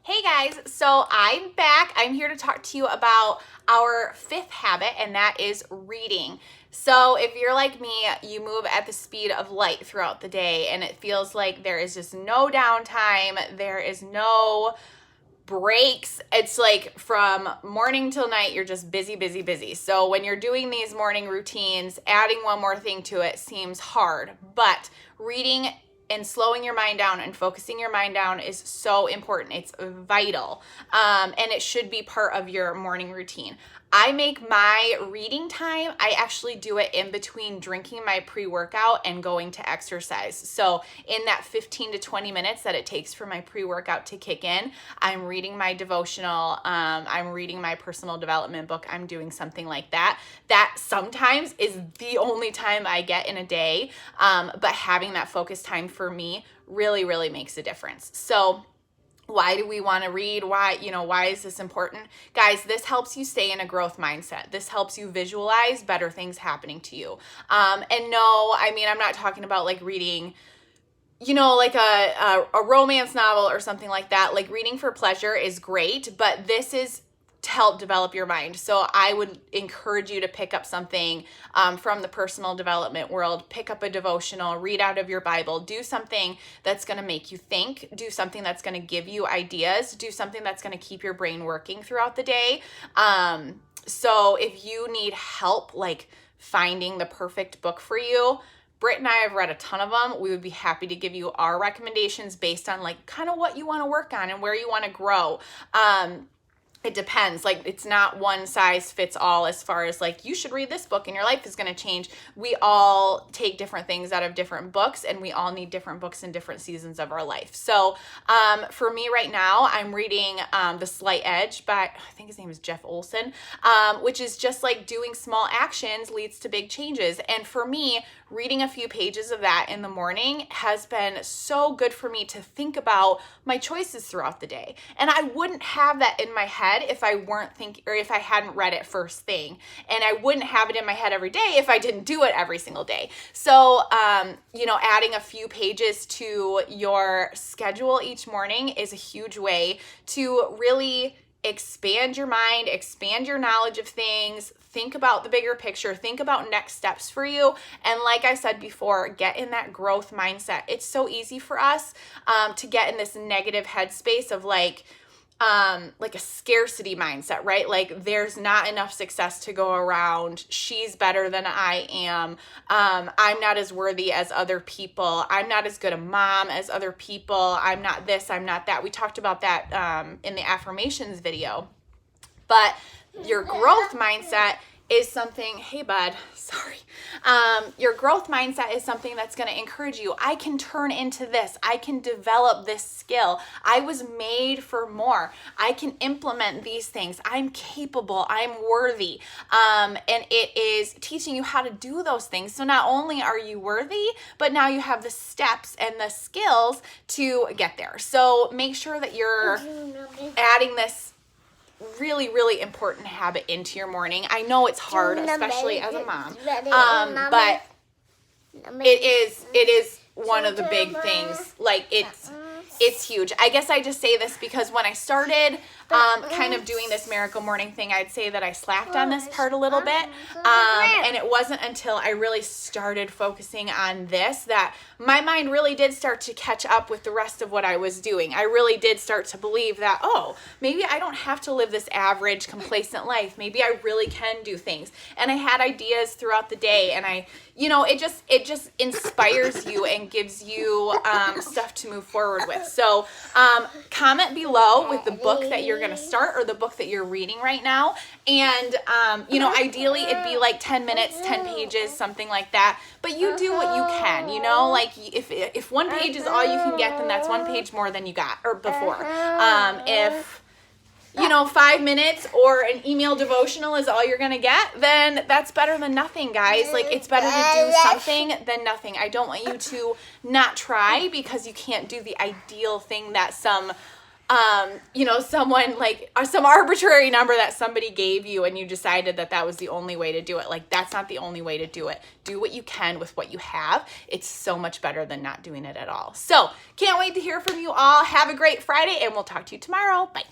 Hey guys, so I'm back. I'm here to talk to you about our fifth habit, and that is reading. So if you're like me, you move at the speed of light throughout the day, and it feels like there is just no downtime, there is no breaks. It's like from morning till night, you're just busy, busy, busy. So when you're doing these morning routines, adding one more thing to it seems hard, but reading and slowing your mind down and focusing your mind down is so important. It's vital. And it should be part of your morning routine. I make my reading time, I actually do it in between drinking my pre-workout and going to exercise. So in that 15 to 20 minutes that it takes for my pre-workout to kick in, I'm reading my devotional, I'm reading my personal development book, I'm doing something like that. That sometimes is the only time I get in a day, but having that focus time for me really, really makes a difference. So why do we want to read? Why is this important? Guys, this helps you stay in a growth mindset. This helps you visualize better things happening to you. And no, I mean, I'm not talking about like reading, like a romance novel or something like that. Like reading for pleasure is great, but this is to help develop your mind. So I would encourage you to pick up something from the personal development world, pick up a devotional, read out of your Bible, do something that's going to make you think, do something that's going to give you ideas, do something that's going to keep your brain working throughout the day. So if you need help, like finding the perfect book for you, Britt and I have read a ton of them. We would be happy to give you our recommendations based on like kind of what you want to work on and where you want to grow. It depends. Like it's not one size fits all as far as like you should read this book and your life is going to change. We all take different things out of different books and we all need different books in different seasons of our life. So for me right now, I'm reading The Slight Edge by, I think his name is Jeff Olson, which is just like doing small actions leads to big changes. And for me, reading a few pages of that in the morning has been so good for me to think about my choices throughout the day. And I wouldn't have that in my head if I weren't thinking, or if I hadn't read it first thing. And I wouldn't have it in my head every day if I didn't do it every single day. So, adding a few pages to your schedule each morning is a huge way to really expand your mind, expand your knowledge of things, think about the bigger picture, think about next steps for you. And like I said before, get in that growth mindset. It's so easy for us to get in this negative headspace of like a scarcity mindset, right? Like there's not enough success to go around. She's better than I am. I'm not as worthy as other people. I'm not as good a mom as other people. I'm not this, I'm not that. We talked about that in the affirmations video. But your growth mindset is something, hey bud, sorry. Your growth mindset is something that's going to encourage you. I can turn into this. I can develop this skill. I was made for more. I can implement these things. I'm capable. I'm worthy. And it is teaching you how to do those things. So not only are you worthy, but now you have the steps and the skills to get there. So make sure that you're adding this really, really important habit into your morning. I know it's hard, especially as a mom, but it is one of the big things. Like it's huge. I guess I just say this because when I started kind of doing this miracle morning thing, I'd say that I slacked on this part a little bit. And it wasn't until I really started focusing on this that my mind really did start to catch up with the rest of what I was doing. I really did start to believe that, oh, maybe I don't have to live this average, complacent life. Maybe I really can do things. And I had ideas throughout the day, and it just inspires you and gives you stuff to move forward with. So comment below with the book that you're going to start or the book that you're reading right now. And, ideally it'd be like 10 minutes, 10 pages, something like that. But you do what you can, like if one page is all you can get, then that's one page more than you got or before. If 5 minutes or an email devotional is all you're going to get, then that's better than nothing, guys. Like, it's better to do something than nothing. I don't want you to not try because you can't do the ideal thing that some someone like some arbitrary number that somebody gave you and you decided that that was the only way to do it. Like, that's not the only way to do it. Do what you can with what you have. It's so much better than not doing it at all. So can't wait to hear from you all. Have a great Friday, and we'll talk to you tomorrow. Bye.